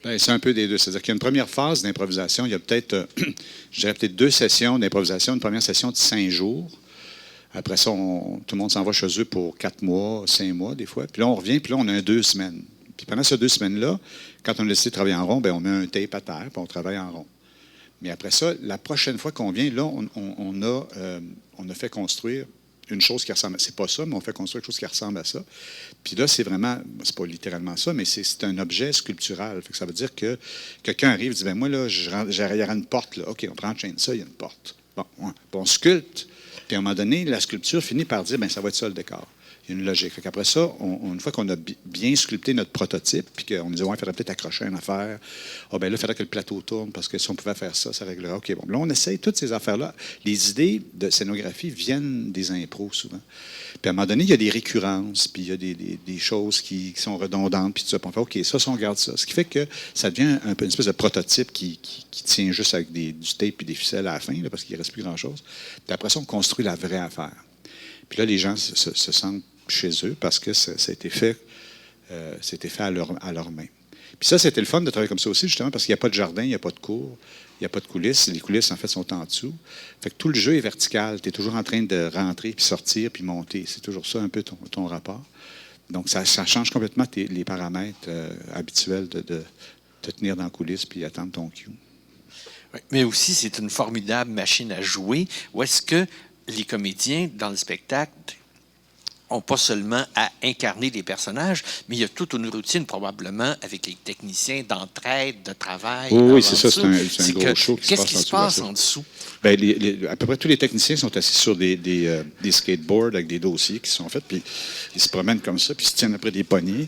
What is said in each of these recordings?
Ben, c'est un peu des deux. C'est-à-dire qu'il y a une première phase d'improvisation. Il y a peut-être, je dirais peut-être 2 sessions d'improvisation. Une première session de 5 jours. Après ça, tout le monde s'en va chez eux pour 4 mois, 5 mois des fois. Puis là, on revient, puis là, on a 2 semaines. Puis pendant ces 2 semaines-là, quand on a décidé de travailler en rond, bien, on met un tape à terre, puis on travaille en rond. Mais après ça, la prochaine fois qu'on vient, là, on a fait construire une chose qui ressemble à ça. C'est pas ça, mais on fait construire quelque chose qui ressemble à ça. Puis là, c'est vraiment, c'est pas littéralement ça, mais c'est un objet sculptural. Fait que ça veut dire que quelqu'un arrive et dit, ben moi, là, il y aura une porte, là. OK, on prend ça, il y a une porte. Bon, ouais. Puis on sculpte. Puis à un moment donné, la sculpture finit par dire, ben ça va être ça le décor. Il y a une logique. Fait qu'après ça, une fois qu'on a bien sculpté notre prototype, puis qu'on dit, ouais, il faudrait peut-être accrocher une affaire. Ah, ben là, il faudrait que le plateau tourne, parce que si on pouvait faire ça, ça réglerait. OK, bon. Là, on essaye toutes ces affaires-là. Les idées de scénographie viennent des impros, souvent. Puis à un moment donné, il y a des récurrences, puis il y a des choses qui sont redondantes, puis tout ça. Puis on fait, OK, ça, on garde ça. Ce qui fait que ça devient un peu une espèce de prototype qui tient juste avec du tape et des ficelles à la fin, là, parce qu'il ne reste plus grand-chose. Puis après ça, on construit la vraie affaire. Puis là, les gens se sentent chez eux parce que ça a été fait, à leur main. Puis ça, c'était le fun de travailler comme ça aussi, justement, parce qu'il n'y a pas de jardin, il n'y a pas de cour, il n'y a pas de coulisses. Les coulisses, en fait, sont en dessous. Fait que tout le jeu est vertical. Tu es toujours en train de rentrer, puis sortir, puis monter. C'est toujours ça, un peu, ton rapport. Donc, ça change complètement les paramètres habituels de te tenir dans la coulisse puis attendre ton cue. Oui, mais aussi, c'est une formidable machine à jouer. Où est-ce que les comédiens, dans le spectacle, n'ont pas seulement à incarner des personnages, mais il y a toute une routine probablement avec les techniciens d'entraide, de travail. Oui, c'est ça, c'est un gros show qui Qu'est-ce qui se passe en dessous? Bien, à peu près tous les techniciens sont assis sur des skateboards avec des dossiers qui sont faits, puis ils se promènent comme ça, puis ils se tiennent après des poignées,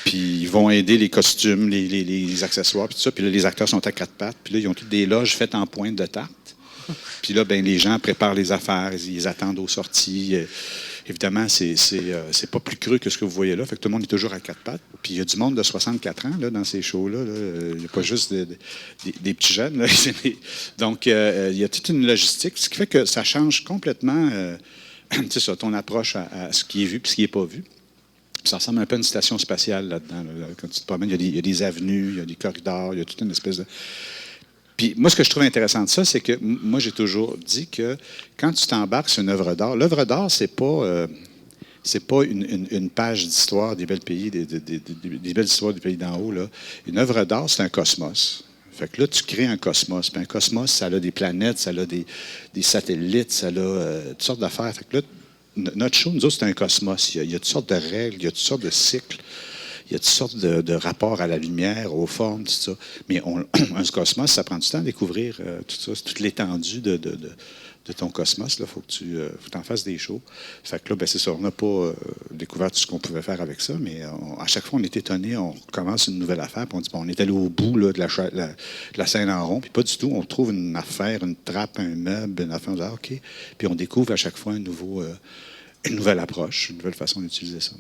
puis ils vont aider les costumes, les accessoires, puis tout ça. Puis là, les acteurs sont à 4 pattes, puis là, ils ont toutes des loges faites en pointe de tarte. Puis là, ben, les gens préparent les affaires, ils attendent aux sorties. Évidemment, c'est pas plus creux que ce que vous voyez là. Fait que tout le monde est toujours à 4 pattes. Puis il y a du monde de 64 ans là, dans ces shows-là. Il n'y a pas juste des petits jeunes. Là. Donc, il y a toute une logistique, ce qui fait que ça change complètement ça, ton approche à ce qui est vu et ce qui n'est pas vu. Ça ressemble un peu à une station spatiale là-dedans. Là. Quand tu te promènes, il y a des avenues, il y a des corridors, il y a toute une espèce de... Puis moi, ce que je trouve intéressant de ça, c'est que moi, j'ai toujours dit que quand tu t'embarques sur une œuvre d'art, l'œuvre d'art, c'est pas une page d'histoire des belles pays, des belles histoires du pays d'en haut. Là. Une œuvre d'art, c'est un cosmos. Fait que là, tu crées un cosmos. Puis un cosmos, ça a des planètes, ça a des satellites, ça a toutes sortes d'affaires. Fait que là, notre show, nous autres, c'est un cosmos. Il y a toutes sortes de règles, il y a toutes sortes de cycles. Il y a toutes sortes de rapports à la lumière, aux formes, tout ça. Mais un cosmos, ça prend du temps à découvrir tout ça. C'est toute l'étendue de ton cosmos. Il faut que tu en fasses des shows. Fait que là, ben, c'est ça. On n'a pas découvert tout ce qu'on pouvait faire avec ça, mais à chaque fois, on est étonné. On commence une nouvelle affaire, puis on dit, bon, on est allé au bout là, de la scène en rond, puis pas du tout. On trouve une affaire, une trappe, un meuble, une affaire. On dit, OK. Puis on découvre à chaque fois une nouvelle approche, une nouvelle façon d'utiliser ça.